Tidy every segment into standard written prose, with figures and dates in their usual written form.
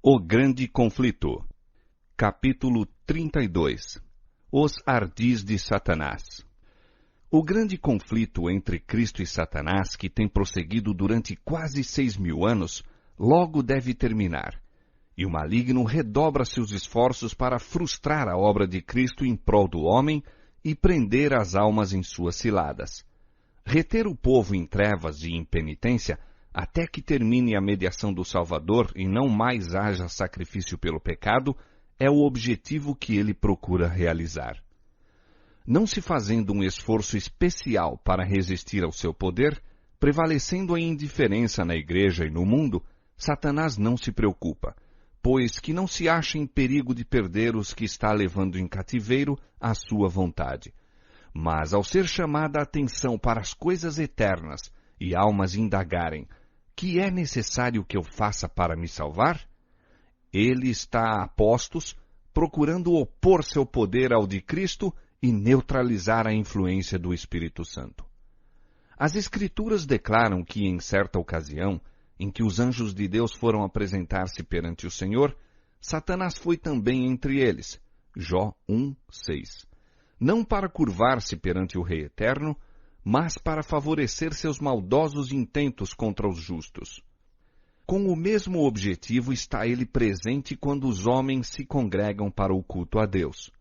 O Grande Conflito. Capítulo 32. Os ardis de Satanás. O grande conflito entre Cristo e Satanás, que tem prosseguido durante quase 6.000 anos, logo deve terminar, e o maligno redobra seus esforços para frustrar a obra de Cristo em prol do homem e prender as almas em suas ciladas. Reter o povo em trevas e impenitência até que termine a mediação do Salvador e não mais haja sacrifício pelo pecado, é o objetivo que ele procura realizar. Não se fazendo um esforço especial para resistir ao seu poder, prevalecendo a indiferença na igreja e no mundo, Satanás não se preocupa, pois que não se acha em perigo de perder os que está levando em cativeiro à sua vontade. Mas ao ser chamada a atenção para as coisas eternas e almas indagarem, que é necessário que eu faça para me salvar? Ele está a postos, procurando opor seu poder ao de Cristo e neutralizar a influência do Espírito Santo. As Escrituras declaram que, em certa ocasião, em que os anjos de Deus foram apresentar-se perante o Senhor, Satanás foi também entre eles. Jó 1:6. Não para curvar-se perante o Rei Eterno, mas para favorecer seus maldosos intentos contra os justos. Com o mesmo objetivo está ele presente quando os homens se congregam para o culto a Deus.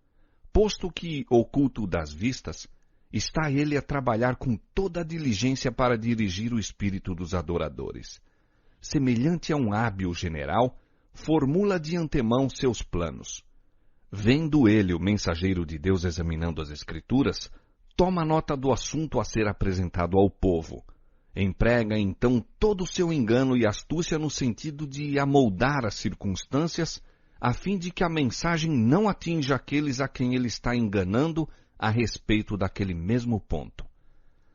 Posto que o culto das vistas, está ele a trabalhar com toda a diligência para dirigir o espírito dos adoradores. Semelhante a um hábil general, formula de antemão seus planos. Vendo ele o mensageiro de Deus examinando as Escrituras, toma nota do assunto a ser apresentado ao povo. Emprega então todo o seu engano e astúcia no sentido de amoldar as circunstâncias, a fim de que a mensagem não atinja aqueles a quem ele está enganando a respeito daquele mesmo ponto.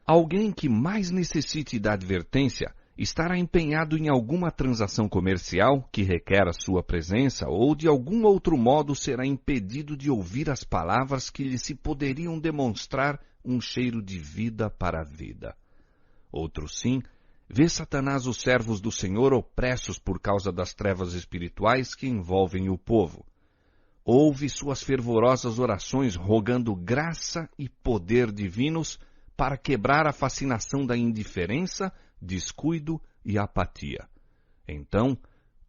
Alguém que mais necessite da advertência estará empenhado em alguma transação comercial que requer a sua presença ou de algum outro modo será impedido de ouvir as palavras que lhe se poderiam demonstrar um cheiro de vida para a vida. Outro sim, vê Satanás os servos do Senhor opressos por causa das trevas espirituais que envolvem o povo. Ouve suas fervorosas orações rogando graça e poder divinos para quebrar a fascinação da indiferença, descuido e apatia. Então,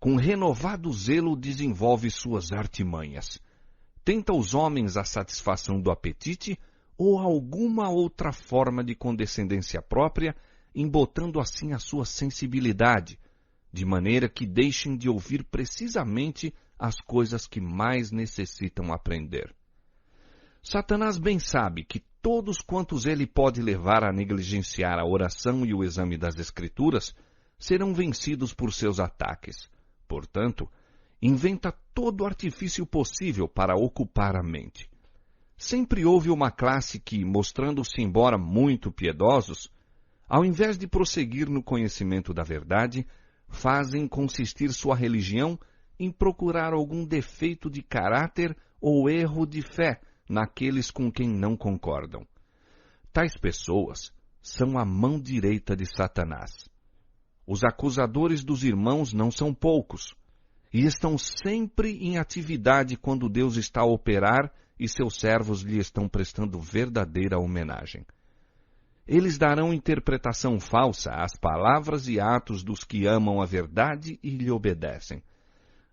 com renovado zelo desenvolve suas artimanhas. Tenta aos homens a satisfação do apetite ou alguma outra forma de condescendência própria, embotando assim a sua sensibilidade, de maneira que deixem de ouvir precisamente as coisas que mais necessitam aprender. Satanás bem sabe que todos quantos ele pode levar a negligenciar a oração e o exame das Escrituras serão vencidos por seus ataques. Portanto, inventa todo o artifício possível para ocupar a mente. Sempre houve uma classe que, mostrando-se embora muito piedosos, ao invés de prosseguir no conhecimento da verdade, fazem consistir sua religião em procurar algum defeito de caráter ou erro de fé naqueles com quem não concordam. Tais pessoas são a mão direita de Satanás. Os acusadores dos irmãos não são poucos, e estão sempre em atividade quando Deus está a operar e seus servos lhe estão prestando verdadeira homenagem. Eles darão interpretação falsa às palavras e atos dos que amam a verdade e lhe obedecem.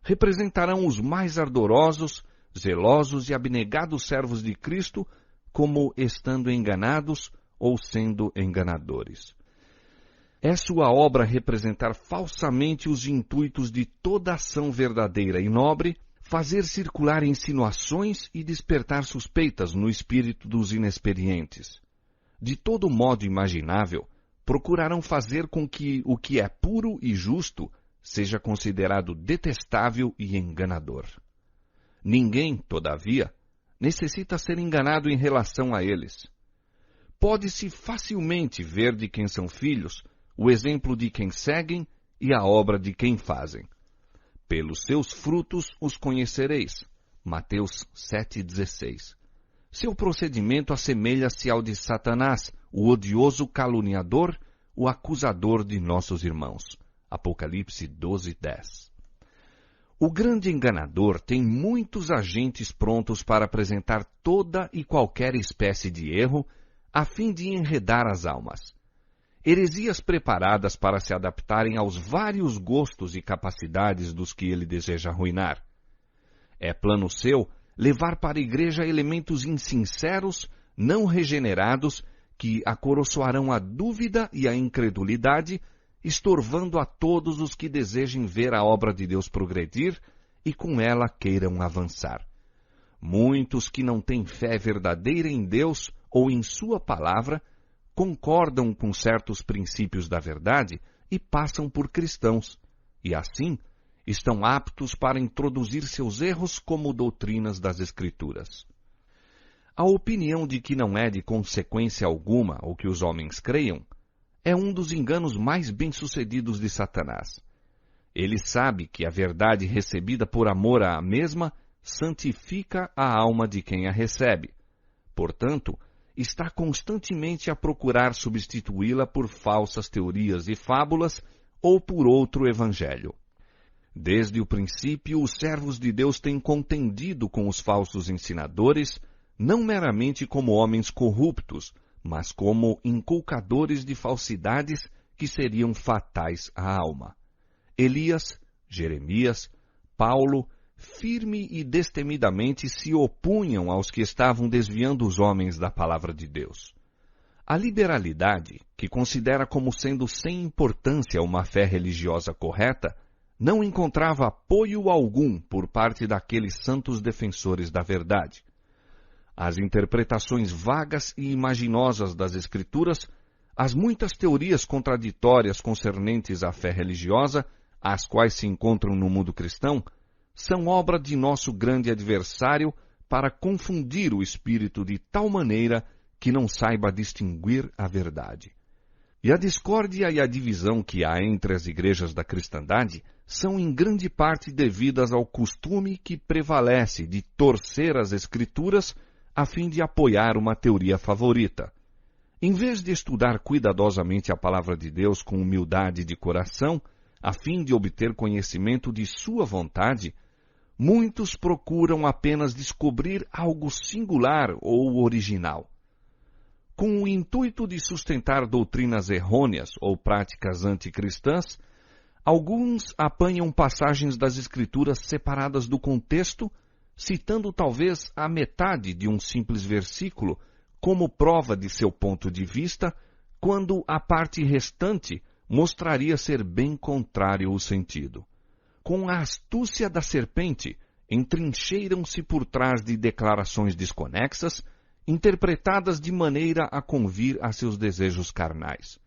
Representarão os mais ardorosos, zelosos e abnegados servos de Cristo como estando enganados ou sendo enganadores. É sua obra representar falsamente os intuitos de toda ação verdadeira e nobre, fazer circular insinuações e despertar suspeitas no espírito dos inexperientes. De todo modo imaginável, procurarão fazer com que o que é puro e justo seja considerado detestável e enganador. Ninguém, todavia, necessita ser enganado em relação a eles. Pode-se facilmente ver de quem são filhos, o exemplo de quem seguem e a obra de quem fazem. Pelos seus frutos os conhecereis. Mateus 7,16. Seu procedimento assemelha-se ao de Satanás, o odioso caluniador, o acusador de nossos irmãos. Apocalipse 12:10. O grande enganador tem muitos agentes prontos para apresentar toda e qualquer espécie de erro, a fim de enredar as almas. Heresias preparadas para se adaptarem aos vários gostos e capacidades dos que ele deseja arruinar. É plano seu levar para a igreja elementos insinceros, não regenerados, que acoroçoarão a dúvida e a incredulidade, estorvando a todos os que desejem ver a obra de Deus progredir e com ela queiram avançar. Muitos que não têm fé verdadeira em Deus ou em sua palavra, concordam com certos princípios da verdade e passam por cristãos, e assim estão aptos para introduzir seus erros como doutrinas das Escrituras. A opinião de que não é de consequência alguma o que os homens creiam é um dos enganos mais bem-sucedidos de Satanás. Ele sabe que a verdade recebida por amor à mesma santifica a alma de quem a recebe. Portanto, está constantemente a procurar substituí-la por falsas teorias e fábulas ou por outro evangelho. Desde o princípio, os servos de Deus têm contendido com os falsos ensinadores, não meramente como homens corruptos, mas como inculcadores de falsidades que seriam fatais à alma. Elias, Jeremias, Paulo, firme e destemidamente se opunham aos que estavam desviando os homens da palavra de Deus. A liberalidade, que considera como sendo sem importância uma fé religiosa correta, não encontrava apoio algum por parte daqueles santos defensores da verdade. As interpretações vagas e imaginosas das Escrituras, as muitas teorias contraditórias concernentes à fé religiosa, as quais se encontram no mundo cristão, são obra de nosso grande adversário para confundir o espírito de tal maneira que não saiba distinguir a verdade. E a discórdia e a divisão que há entre as igrejas da cristandade são em grande parte devidas ao costume que prevalece de torcer as Escrituras a fim de apoiar uma teoria favorita. Em vez de estudar cuidadosamente a palavra de Deus com humildade de coração, a fim de obter conhecimento de sua vontade, muitos procuram apenas descobrir algo singular ou original. Com o intuito de sustentar doutrinas errôneas ou práticas anticristãs, alguns apanham passagens das Escrituras separadas do contexto, citando talvez a metade de um simples versículo como prova de seu ponto de vista, quando a parte restante mostraria ser bem contrário o sentido. Com a astúcia da serpente, entrincheiram-se por trás de declarações desconexas, interpretadas de maneira a convir a seus desejos carnais.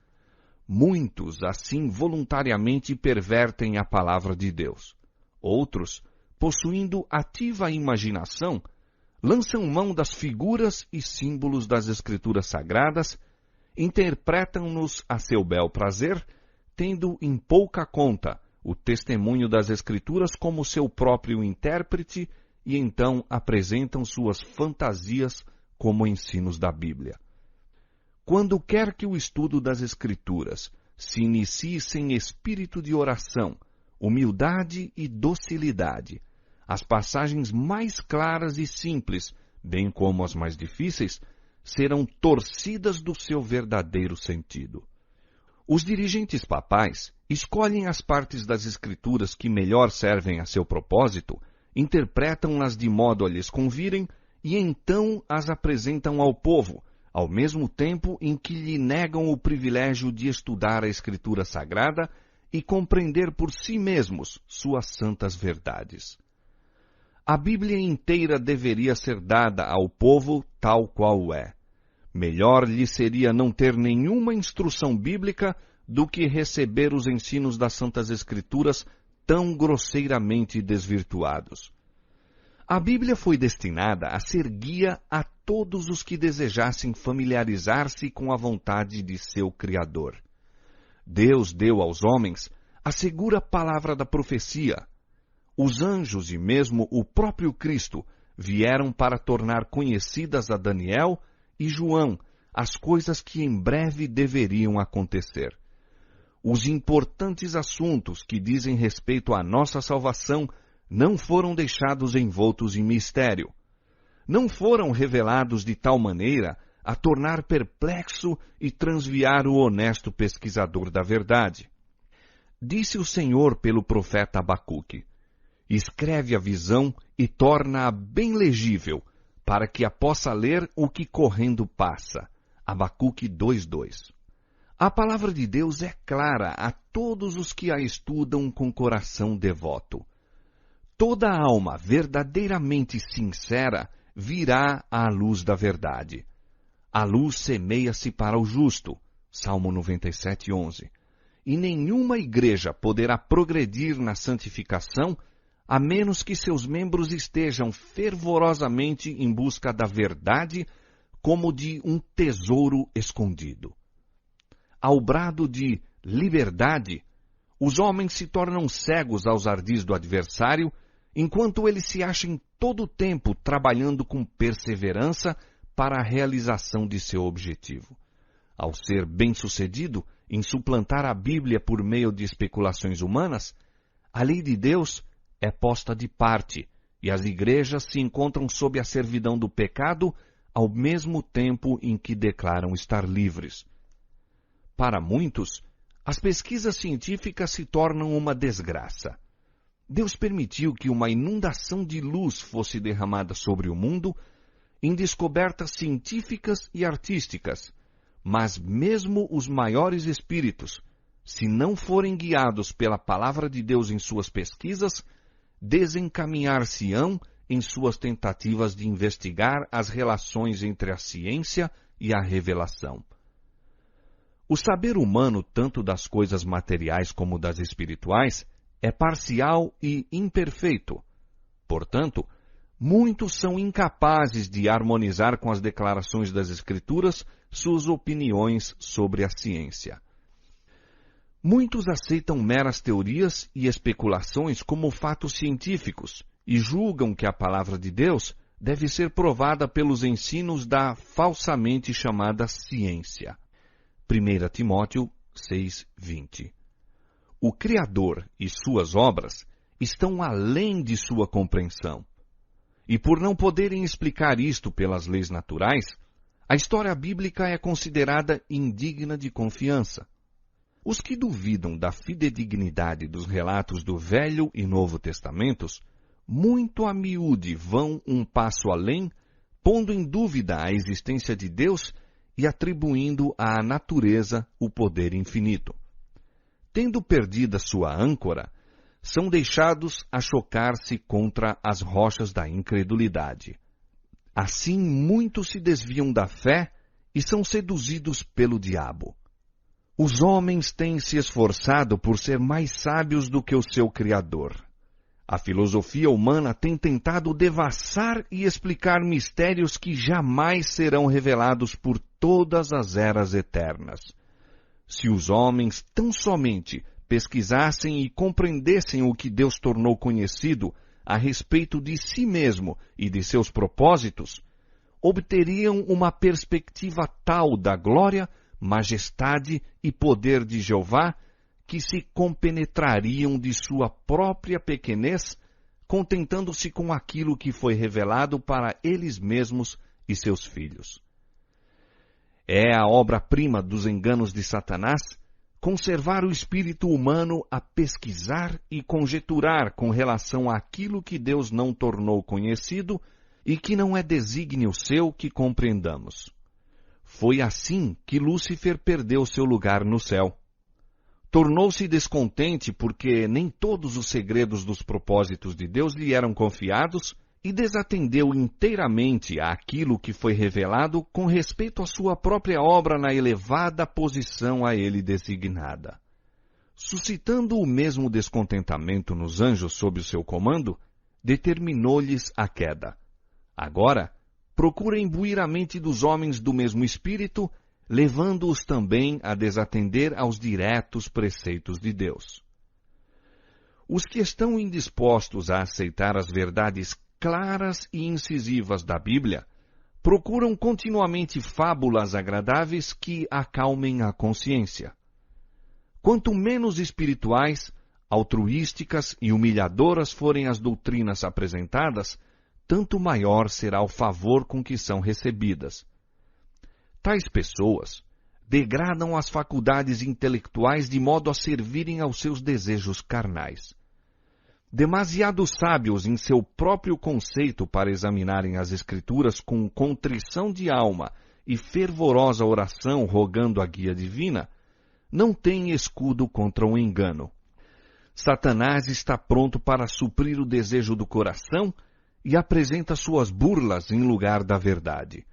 Muitos, assim, voluntariamente pervertem a palavra de Deus. Outros, possuindo ativa imaginação, lançam mão das figuras e símbolos das Escrituras Sagradas, interpretam-nos a seu bel prazer, tendo em pouca conta o testemunho das Escrituras como seu próprio intérprete e então apresentam suas fantasias como ensinos da Bíblia. Quando quer que o estudo das Escrituras se inicie sem espírito de oração, humildade e docilidade, as passagens mais claras e simples, bem como as mais difíceis, serão torcidas do seu verdadeiro sentido. Os dirigentes papais escolhem as partes das Escrituras que melhor servem a seu propósito, interpretam-nas de modo a lhes convirem e então as apresentam ao povo, ao mesmo tempo em que lhe negam o privilégio de estudar a Escritura Sagrada e compreender por si mesmos suas santas verdades. A Bíblia inteira deveria ser dada ao povo tal qual é. Melhor lhe seria não ter nenhuma instrução bíblica do que receber os ensinos das Santas Escrituras tão grosseiramente desvirtuados. A Bíblia foi destinada a ser guia a todos os que desejassem familiarizar-se com a vontade de seu Criador. Deus deu aos homens a segura palavra da profecia. Os anjos e mesmo o próprio Cristo vieram para tornar conhecidas a Daniel e João as coisas que em breve deveriam acontecer. Os importantes assuntos que dizem respeito à nossa salvação não foram deixados envoltos em mistério. Não foram revelados de tal maneira a tornar perplexo e transviar o honesto pesquisador da verdade. Disse o Senhor pelo profeta Abacuque: escreve a visão e torna-a bem legível, para que a possa ler o que correndo passa. Abacuque 2:2. A palavra de Deus é clara a todos os que a estudam com coração devoto. Toda alma verdadeiramente sincera virá à luz da verdade. A luz semeia-se para o justo. Salmo 97:11. E nenhuma igreja poderá progredir na santificação a menos que seus membros estejam fervorosamente em busca da verdade como de um tesouro escondido. Ao brado de liberdade, os homens se tornam cegos aos ardis do adversário, enquanto ele se acha em todo o tempo trabalhando com perseverança para a realização de seu objetivo. Ao ser bem-sucedido em suplantar a Bíblia por meio de especulações humanas, a lei de Deus é posta de parte e as igrejas se encontram sob a servidão do pecado ao mesmo tempo em que declaram estar livres. Para muitos, as pesquisas científicas se tornam uma desgraça. Deus permitiu que uma inundação de luz fosse derramada sobre o mundo em descobertas científicas e artísticas, mas mesmo os maiores espíritos, se não forem guiados pela palavra de Deus em suas pesquisas, desencaminhar-se-ão em suas tentativas de investigar as relações entre a ciência e a revelação. O saber humano, tanto das coisas materiais como das espirituais, é parcial e imperfeito. Portanto, muitos são incapazes de harmonizar com as declarações das Escrituras suas opiniões sobre a ciência. Muitos aceitam meras teorias e especulações como fatos científicos e julgam que a palavra de Deus deve ser provada pelos ensinos da falsamente chamada ciência. 1 Timóteo 6:20. O Criador e suas obras estão além de sua compreensão. E por não poderem explicar isto pelas leis naturais, a história bíblica é considerada indigna de confiança. Os que duvidam da fidedignidade dos relatos do Velho e Novo Testamentos, muito a miúde vão um passo além, pondo em dúvida a existência de Deus e atribuindo à natureza o poder infinito. Tendo perdida sua âncora, são deixados a chocar-se contra as rochas da incredulidade. Assim, muitos se desviam da fé e são seduzidos pelo diabo. Os homens têm se esforçado por ser mais sábios do que o seu Criador. A filosofia humana tem tentado devassar e explicar mistérios que jamais serão revelados por todas as eras eternas. Se os homens tão somente pesquisassem e compreendessem o que Deus tornou conhecido a respeito de si mesmo e de seus propósitos, obteriam uma perspectiva tal da glória, majestade e poder de Jeová que se compenetrariam de sua própria pequenez, contentando-se com aquilo que foi revelado para eles mesmos e seus filhos. É a obra-prima dos enganos de Satanás conservar o espírito humano a pesquisar e conjeturar com relação àquilo que Deus não tornou conhecido e que não é desígnio seu que compreendamos. Foi assim que Lúcifer perdeu seu lugar no céu. Tornou-se descontente porque nem todos os segredos dos propósitos de Deus lhe eram confiados e desatendeu inteiramente àquilo que foi revelado com respeito à sua própria obra na elevada posição a ele designada. Suscitando o mesmo descontentamento nos anjos sob o seu comando, determinou-lhes a queda. Agora, procura imbuir a mente dos homens do mesmo espírito, levando-os também a desatender aos diretos preceitos de Deus. Os que estão indispostos a aceitar as verdades claras e incisivas da Bíblia, procuram continuamente fábulas agradáveis que acalmem a consciência. Quanto menos espirituais, altruísticas e humilhadoras forem as doutrinas apresentadas, tanto maior será o favor com que são recebidas. Tais pessoas degradam as faculdades intelectuais de modo a servirem aos seus desejos carnais. Demasiado sábios em seu próprio conceito para examinarem as Escrituras com contrição de alma e fervorosa oração rogando a guia divina, não têm escudo contra o engano. Satanás está pronto para suprir o desejo do coração e apresenta suas burlas em lugar da verdade.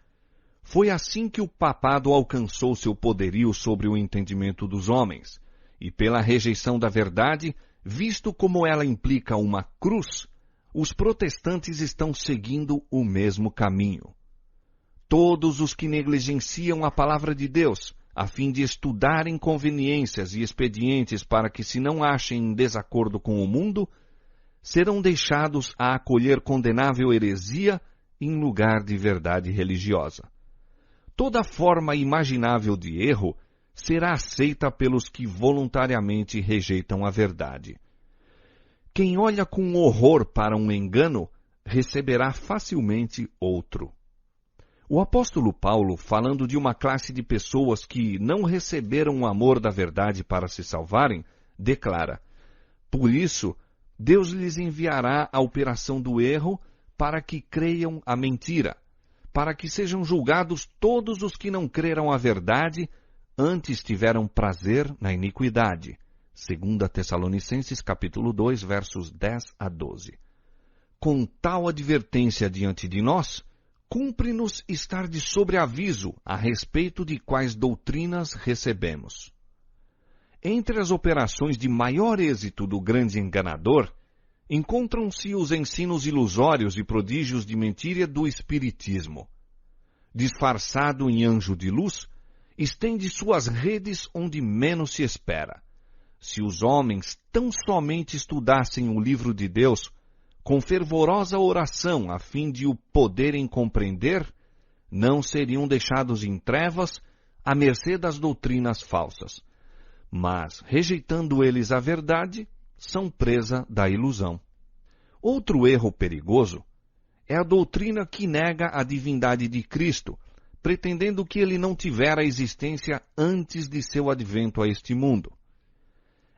Foi assim que o papado alcançou seu poderio sobre o entendimento dos homens, e pela rejeição da verdade, visto como ela implica uma cruz, os protestantes estão seguindo o mesmo caminho. Todos os que negligenciam a palavra de Deus, a fim de estudar inconveniências e expedientes para que se não achem em desacordo com o mundo, serão deixados a acolher condenável heresia em lugar de verdade religiosa. Toda forma imaginável de erro será aceita pelos que voluntariamente rejeitam a verdade. Quem olha com horror para um engano, receberá facilmente outro. O apóstolo Paulo, falando de uma classe de pessoas que não receberam o amor da verdade para se salvarem, declara: por isso, Deus lhes enviará a operação do erro para que creiam a mentira, para que sejam julgados todos os que não creram a verdade, antes tiveram prazer na iniquidade. 2 Tessalonicenses capítulo 2, versos 10 a 12. Com tal advertência diante de nós, cumpre-nos estar de sobreaviso a respeito de quais doutrinas recebemos. Entre as operações de maior êxito do grande enganador, encontram-se os ensinos ilusórios e prodígios de mentira do espiritismo. Disfarçado em anjo de luz, estende suas redes onde menos se espera. Se os homens tão somente estudassem o livro de Deus, com fervorosa oração a fim de o poderem compreender, não seriam deixados em trevas à mercê das doutrinas falsas. Mas, rejeitando eles a verdade, são presa da ilusão. Outro erro perigoso é a doutrina que nega a divindade de Cristo, pretendendo que ele não tivera existência antes de seu advento a este mundo.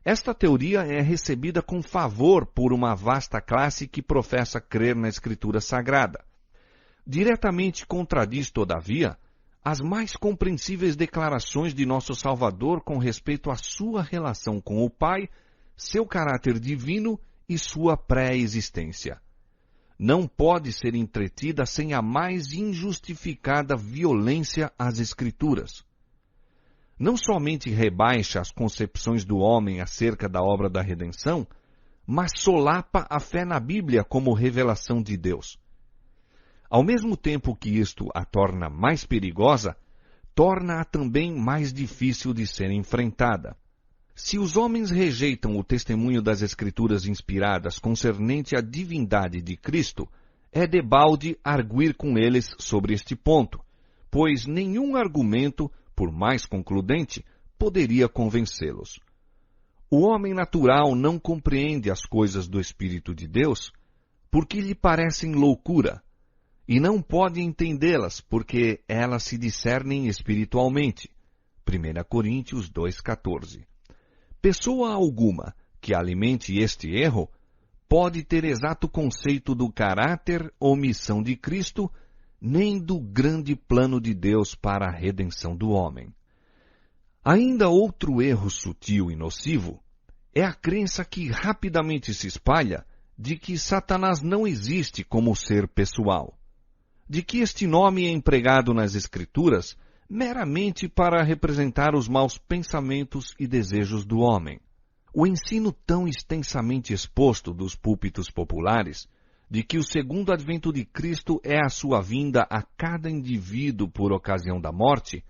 Esta teoria é recebida com favor por uma vasta classe que professa crer na Escritura Sagrada. Diretamente contradiz, todavia, as mais compreensíveis declarações de nosso Salvador com respeito à sua relação com o Pai, seu caráter divino e sua pré-existência. Não pode ser entretida sem a mais injustificada violência às Escrituras. Não somente rebaixa as concepções do homem acerca da obra da redenção, mas solapa a fé na Bíblia como revelação de Deus. Ao mesmo tempo que isto a torna mais perigosa, torna-a também mais difícil de ser enfrentada. Se os homens rejeitam o testemunho das Escrituras inspiradas concernente à divindade de Cristo, é debalde arguir com eles sobre este ponto, pois nenhum argumento, por mais concludente, poderia convencê-los. O homem natural não compreende as coisas do Espírito de Deus porque lhe parecem loucura, e não pode entendê-las porque elas se discernem espiritualmente. 1 Coríntios 2,14. Pessoa alguma que alimente este erro pode ter exato conceito do caráter ou missão de Cristo, nem do grande plano de Deus para a redenção do homem. Ainda outro erro sutil e nocivo é a crença que rapidamente se espalha de que Satanás não existe como ser pessoal, de que este nome é empregado nas Escrituras meramente para representar os maus pensamentos e desejos do homem. O ensino tão extensamente exposto dos púlpitos populares de que o segundo advento de Cristo é a sua vinda a cada indivíduo por ocasião da morte,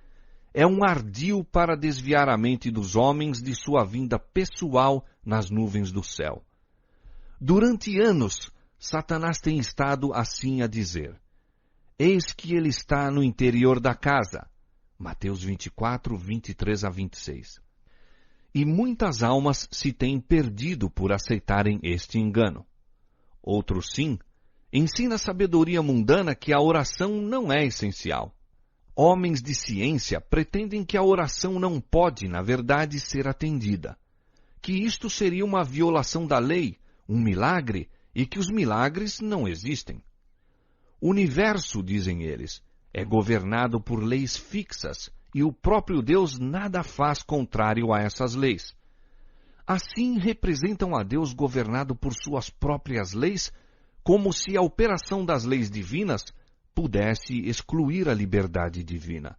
é um ardil para desviar a mente dos homens de sua vinda pessoal nas nuvens do céu. Durante anos, Satanás tem estado assim a dizer: eis que ele está no interior da casa. Mateus 24, 23 a 26. e muitas almas se têm perdido por aceitarem este engano. Outros, sim, ensina a sabedoria mundana que a oração não é essencial. Homens de ciência pretendem que a oração não pode, na verdade, ser atendida, que isto seria uma violação da lei, um milagre, e que os milagres não existem. O universo, dizem eles, é governado por leis fixas, e o próprio Deus nada faz contrário a essas leis. Assim, representam a Deus governado por suas próprias leis, como se a operação das leis divinas pudesse excluir a liberdade divina.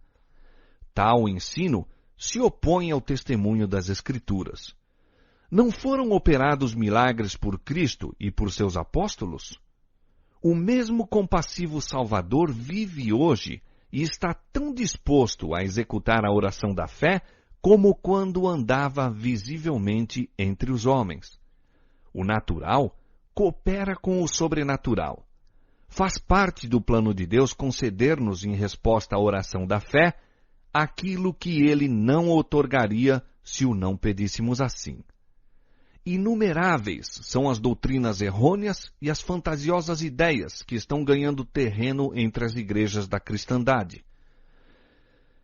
Tal ensino se opõe ao testemunho das Escrituras. Não foram operados milagres por Cristo e por seus apóstolos? O mesmo compassivo Salvador vive hoje e está tão disposto a executar a oração da fé como quando andava visivelmente entre os homens. O natural coopera com o sobrenatural. Faz parte do plano de Deus conceder-nos, em resposta à oração da fé, aquilo que Ele não outorgaria se o não pedíssemos assim. Inumeráveis são as doutrinas errôneas e as fantasiosas ideias que estão ganhando terreno entre as igrejas da cristandade.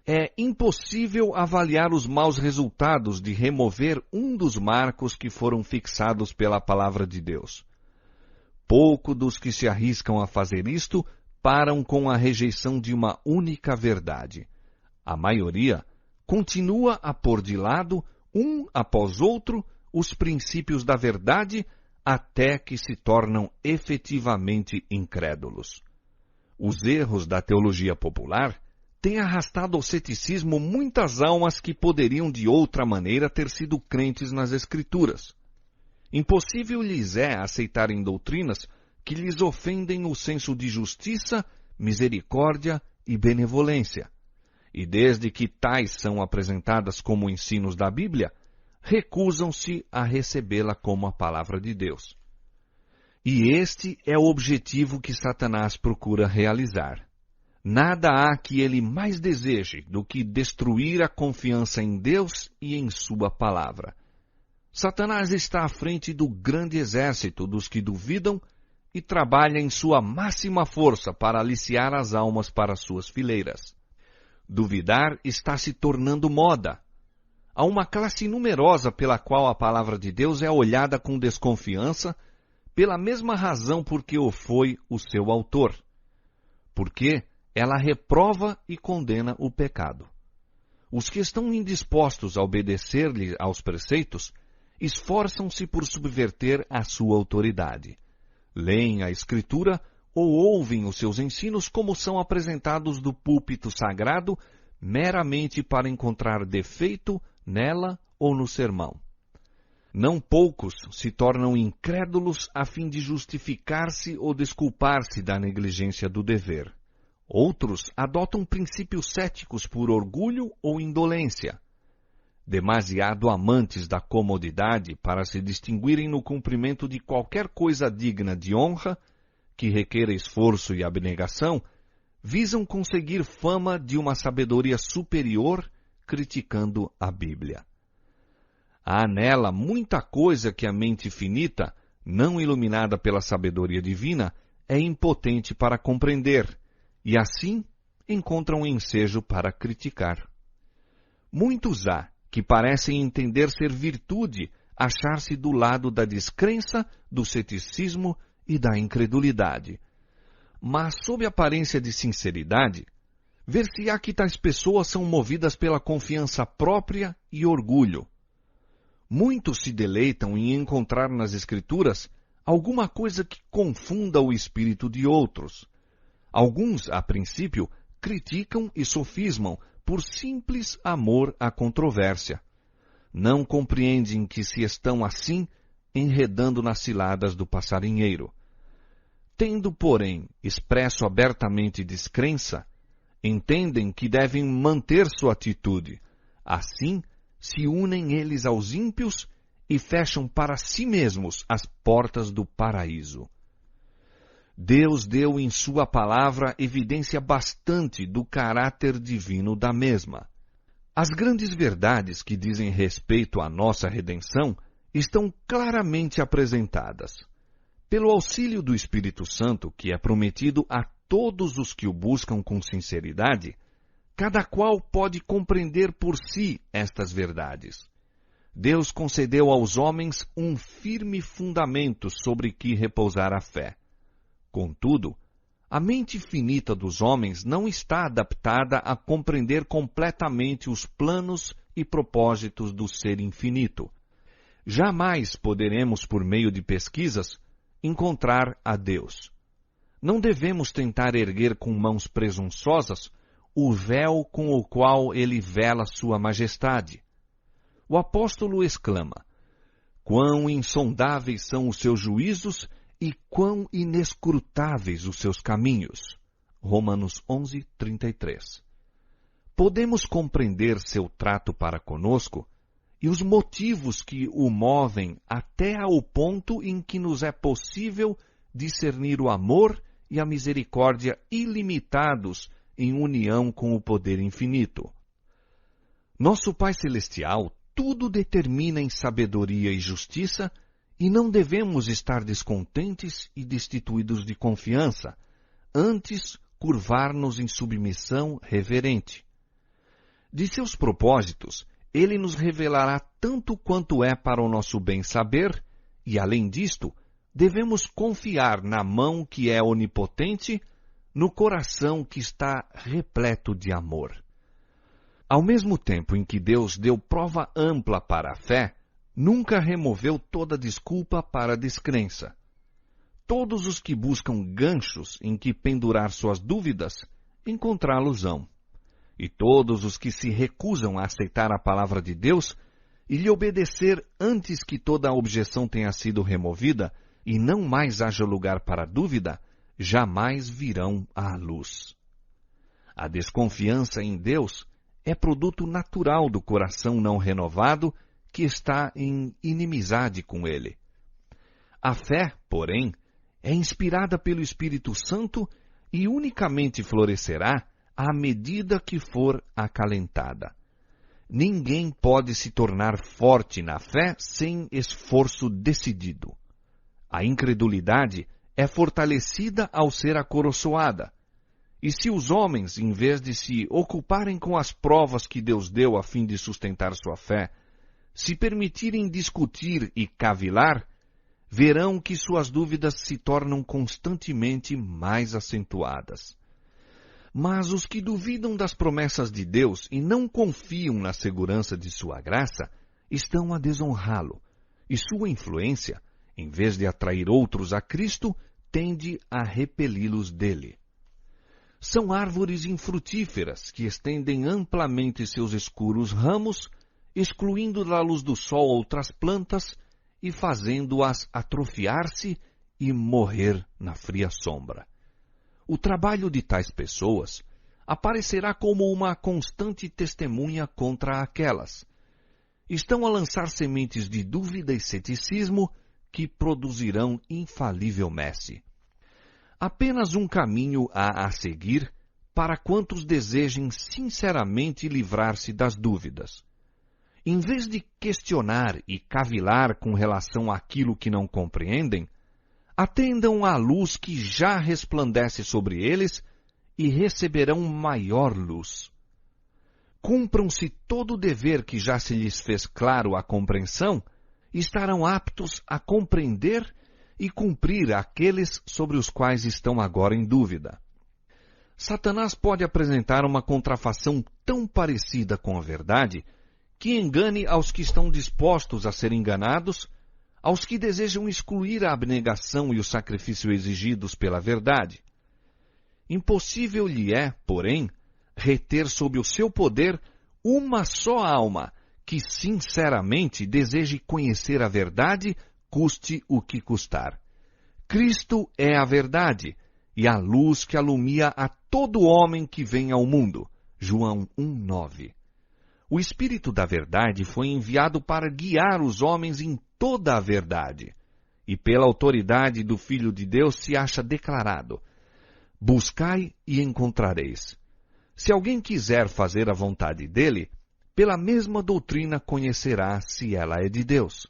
É impossível avaliar os maus resultados de remover um dos marcos que foram fixados pela palavra de Deus. Pouco dos que se arriscam a fazer isto param com a rejeição de uma única verdade. A maioria continua a pôr de lado, um após outro, os princípios da verdade até que se tornam efetivamente incrédulos. Os erros da teologia popular têm arrastado ao ceticismo muitas almas que poderiam de outra maneira ter sido crentes nas Escrituras. Impossível lhes é aceitarem doutrinas que lhes ofendem o senso de justiça, misericórdia e benevolência. E desde que tais são apresentadas como ensinos da Bíblia, recusam-se a recebê-la como a palavra de Deus. E este é o objetivo que Satanás procura realizar. Nada há que ele mais deseje do que destruir a confiança em Deus e em sua palavra. Satanás está à frente do grande exército dos que duvidam e trabalha em sua máxima força para aliciar as almas para suas fileiras. Duvidar está se tornando moda. Há uma classe numerosa pela qual a palavra de Deus é olhada com desconfiança, pela mesma razão por que o foi o seu autor. Porque ela reprova e condena o pecado. Os que estão indispostos a obedecer-lhe aos preceitos, esforçam-se por subverter a sua autoridade. Leem a Escritura ou ouvem os seus ensinos como são apresentados do púlpito sagrado, meramente para encontrar defeito nela ou no sermão. Não poucos se tornam incrédulos a fim de justificar-se ou desculpar-se da negligência do dever. Outros adotam princípios céticos por orgulho ou indolência. Demasiado amantes da comodidade para se distinguirem no cumprimento de qualquer coisa digna de honra, que requer esforço e abnegação, visam conseguir fama de uma sabedoria superior, criticando a Bíblia. Há nela muita coisa que a mente finita, não iluminada pela sabedoria divina, é impotente para compreender, e assim encontram ensejo para criticar. Muitos há que parecem entender ser virtude achar-se do lado da descrença, do ceticismo e da incredulidade. Mas, sob aparência de sinceridade, ver-se-á que tais pessoas são movidas pela confiança própria e orgulho. Muitos se deleitam em encontrar nas Escrituras alguma coisa que confunda o espírito de outros. Alguns, a princípio, criticam e sofismam por simples amor à controvérsia. Não compreendem que se estão assim enredando nas ciladas do passarinheiro. Tendo, porém, expresso abertamente descrença, entendem que devem manter sua atitude. Assim, se unem eles aos ímpios e fecham para si mesmos as portas do paraíso. Deus deu em sua palavra evidência bastante do caráter divino da mesma. As grandes verdades que dizem respeito à nossa redenção estão claramente apresentadas. Pelo auxílio do Espírito Santo, que é prometido a todos os que o buscam com sinceridade, cada qual pode compreender por si estas verdades. Deus concedeu aos homens um firme fundamento sobre que repousar a fé. Contudo, a mente finita dos homens não está adaptada a compreender completamente os planos e propósitos do Ser infinito. Jamais poderemos, por meio de pesquisas, encontrar a Deus. Não devemos tentar erguer com mãos presunçosas o véu com o qual ele vela sua majestade. O apóstolo exclama: quão insondáveis são os seus juízos e quão inescrutáveis os seus caminhos. Romanos 11:33. Podemos compreender seu trato para conosco e os motivos que o movem até ao ponto em que nos é possível discernir o amor e a misericórdia ilimitados em união com o poder infinito. Nosso Pai Celestial tudo determina em sabedoria e justiça, e não devemos estar descontentes e destituídos de confiança, antes curvar-nos em submissão reverente. De seus propósitos, ele nos revelará tanto quanto é para o nosso bem saber, e além disto, devemos confiar na mão que é onipotente, no coração que está repleto de amor. Ao mesmo tempo em que Deus deu prova ampla para a fé, nunca removeu toda desculpa para a descrença. Todos os que buscam ganchos em que pendurar suas dúvidas, encontrá-los-ão. E todos os que se recusam a aceitar a palavra de Deus e lhe obedecer antes que toda a objeção tenha sido removida e não mais haja lugar para dúvida, jamais virão à luz. A desconfiança em Deus é produto natural do coração não renovado que está em inimizade com ele. A fé, porém, é inspirada pelo Espírito Santo e unicamente florescerá à medida que for acalentada. Ninguém pode se tornar forte na fé sem esforço decidido. A incredulidade é fortalecida ao ser acoroçoada. E se os homens, em vez de se ocuparem com as provas que Deus deu a fim de sustentar sua fé, se permitirem discutir e cavilar, verão que suas dúvidas se tornam constantemente mais acentuadas. Mas os que duvidam das promessas de Deus e não confiam na segurança de sua graça, estão a desonrá-lo, e sua influência, em vez de atrair outros a Cristo, tende a repeli-los dele. São árvores infrutíferas que estendem amplamente seus escuros ramos, excluindo da luz do sol outras plantas e fazendo-as atrofiar-se e morrer na fria sombra. O trabalho de tais pessoas aparecerá como uma constante testemunha contra aquelas. Estão a lançar sementes de dúvida e ceticismo que produzirão infalível messe. Apenas um caminho há a seguir para quantos desejem sinceramente livrar-se das dúvidas. Em vez de questionar e cavilar com relação àquilo que não compreendem, atendam à luz que já resplandece sobre eles e receberão maior luz. Cumpram-se todo o dever que já se lhes fez claro à compreensão, e estarão aptos a compreender e cumprir aqueles sobre os quais estão agora em dúvida. Satanás pode apresentar uma contrafação tão parecida com a verdade que engane aos que estão dispostos a ser enganados, aos que desejam excluir a abnegação e o sacrifício exigidos pela verdade. Impossível lhe é, porém, reter sob o seu poder uma só alma que sinceramente deseje conhecer a verdade, custe o que custar. Cristo é a verdade e a luz que alumia a todo homem que vem ao mundo. João 1:9. O Espírito da verdade foi enviado para guiar os homens em toda a verdade. E pela autoridade do Filho de Deus se acha declarado: buscai e encontrareis. Se alguém quiser fazer a vontade dele, pela mesma doutrina conhecerá se ela é de Deus.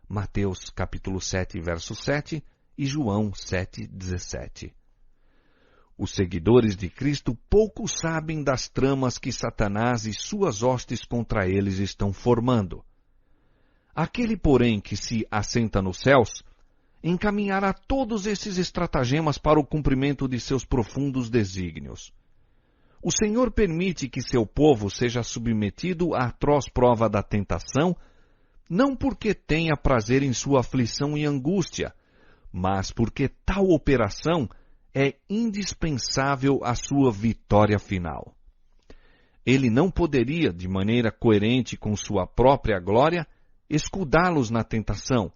Mateus capítulo 7, verso 7 e João 7, 17. Os seguidores de Cristo pouco sabem das tramas que Satanás e suas hostes contra eles estão formando. Aquele, porém, que se assenta nos céus, encaminhará todos esses estratagemas para o cumprimento de seus profundos desígnios. O Senhor permite que seu povo seja submetido à atroz prova da tentação, não porque tenha prazer em sua aflição e angústia, mas porque tal operação é indispensável à sua vitória final. Ele não poderia, de maneira coerente com sua própria glória, escudá-los na tentação,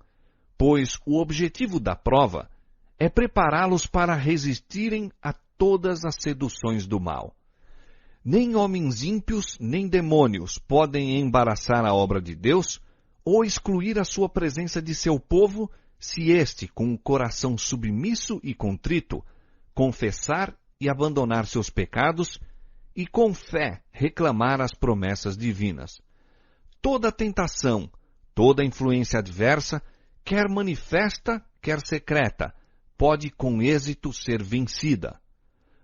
pois o objetivo da prova é prepará-los para resistirem a todas as seduções do mal. Nem homens ímpios, nem demônios podem embaraçar a obra de Deus ou excluir a sua presença de seu povo, se este, com o coração submisso e contrito, confessar e abandonar seus pecados e, com fé, reclamar as promessas divinas. Toda tentação, toda influência adversa, quer manifesta, quer secreta, pode com êxito ser vencida.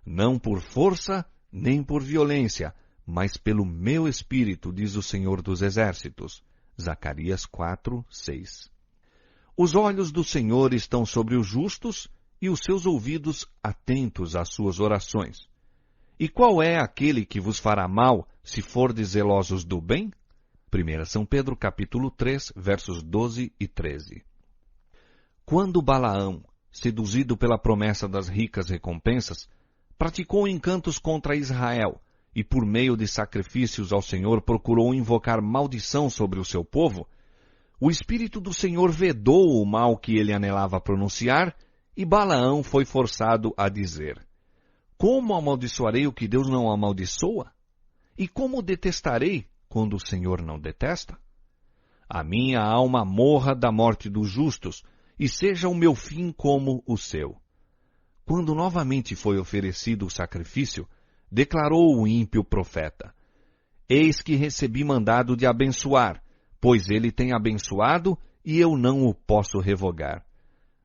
Não por força, nem por violência, mas pelo meu Espírito, diz o Senhor dos Exércitos. Zacarias 4, 6. Os olhos do Senhor estão sobre os justos e os seus ouvidos atentos às suas orações. E qual é aquele que vos fará mal, se fordes zelosos do bem? 1 São Pedro, capítulo 3, versos 12 e 13. Quando Balaão, seduzido pela promessa das ricas recompensas, praticou encantos contra Israel e, por meio de sacrifícios ao Senhor, procurou invocar maldição sobre o seu povo, o Espírito do Senhor vedou o mal que ele anelava pronunciar, e Balaão foi forçado a dizer: Como amaldiçoarei o que Deus não amaldiçoa? E como detestarei quando o Senhor não detesta? A minha alma morra da morte dos justos, e seja o meu fim como o seu. Quando novamente foi oferecido o sacrifício, declarou o ímpio profeta: Eis que recebi mandado de abençoar, pois ele tem abençoado, e eu não o posso revogar.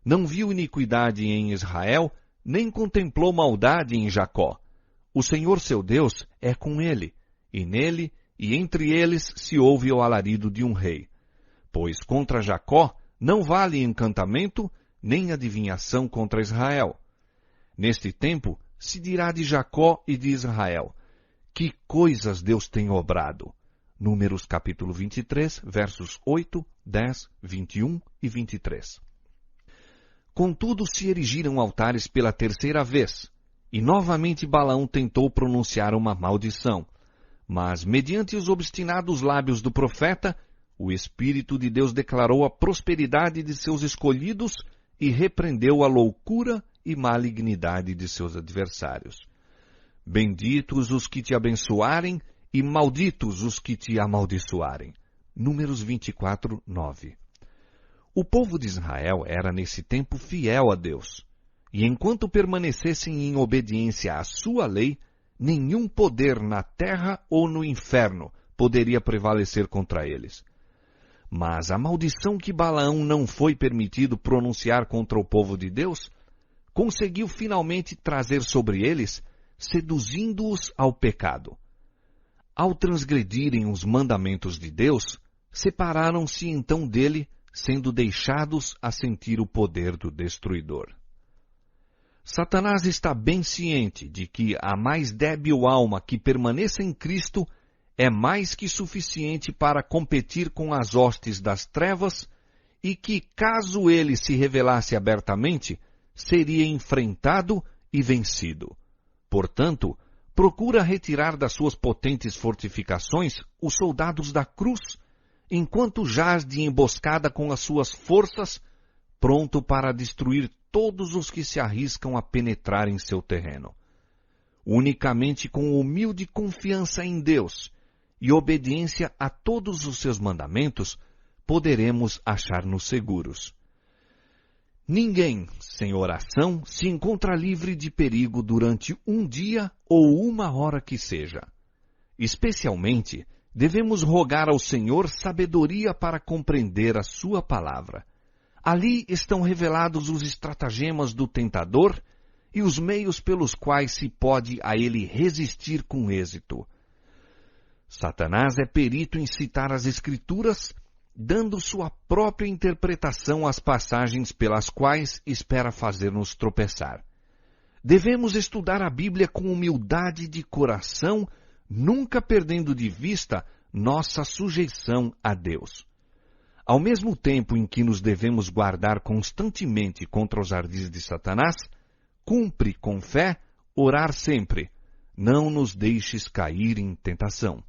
Não viu iniquidade em Israel, nem contemplou maldade em Jacó. O Senhor seu Deus é com ele, e nele e entre eles se ouve o alarido de um rei. Pois contra Jacó não vale encantamento, nem adivinhação contra Israel. Neste tempo se dirá de Jacó e de Israel: Que coisas Deus tem obrado! Números capítulo 23, versos 8, 10, 21 e 23. Contudo se erigiram altares pela terceira vez, e novamente Balaão tentou pronunciar uma maldição. Mas, mediante os obstinados lábios do profeta, o Espírito de Deus declarou a prosperidade de seus escolhidos e repreendeu a loucura e malignidade de seus adversários. Benditos os que te abençoarem, e malditos os que te amaldiçoarem. Números 24, 9. O povo de Israel era nesse tempo fiel a Deus, e enquanto permanecessem em obediência à sua lei, nenhum poder na terra ou no inferno poderia prevalecer contra eles. Mas a maldição que Balaão não foi permitido pronunciar contra o povo de Deus, conseguiu finalmente trazer sobre eles, seduzindo-os ao pecado. Ao transgredirem os mandamentos de Deus, separaram-se então dele, sendo deixados a sentir o poder do destruidor. Satanás está bem ciente de que a mais débil alma que permaneça em Cristo é mais que suficiente para competir com as hostes das trevas e que, caso ele se revelasse abertamente, seria enfrentado e vencido. Portanto, procura retirar das suas potentes fortificações os soldados da cruz, enquanto jaz de emboscada com as suas forças, pronto para destruir todos os que se arriscam a penetrar em seu terreno. Unicamente com humilde confiança em Deus e obediência a todos os seus mandamentos, poderemos achar-nos seguros. Ninguém, sem oração, se encontra livre de perigo durante um dia ou uma hora que seja. Especialmente, Devemos rogar ao Senhor sabedoria para compreender a sua palavra. Ali estão revelados os estratagemas do tentador e os meios pelos quais se pode a ele resistir com êxito. Satanás é perito em citar as Escrituras, dando sua própria interpretação às passagens pelas quais espera fazer-nos tropeçar. Devemos estudar a Bíblia com humildade de coração, nunca perdendo de vista nossa sujeição a Deus. Ao mesmo tempo em que nos devemos guardar constantemente contra os ardis de Satanás, cumpre com fé orar sempre. Não nos deixes cair em tentação.